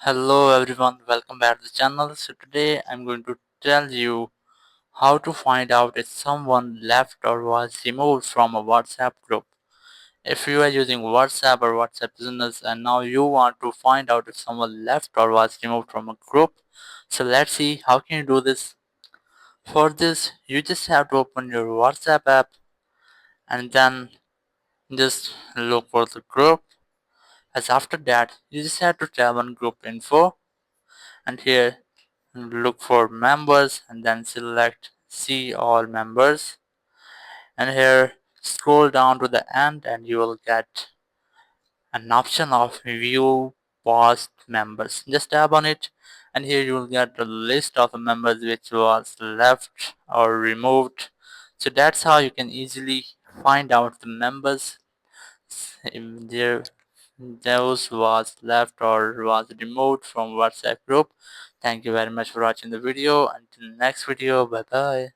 Hello everyone, welcome back to the channel. So today I'm going to tell you how to find out if someone left or was removed from a WhatsApp group. If you are using WhatsApp or WhatsApp Business and now you want to find out if someone left or was removed from a group, so let's see how can you do this. For this, you just have to open your WhatsApp app and then just look for the group. As after that, you just have to tap on group info and here look for members and then select see all members, and here scroll down to the end and you will get an option of view past members. Just tap on it and here you will get a list of the members which was left or removed. So that's how you can easily find out the members if those was left or was removed from WhatsApp group. Thank you very much for watching the video. Until next video, bye bye.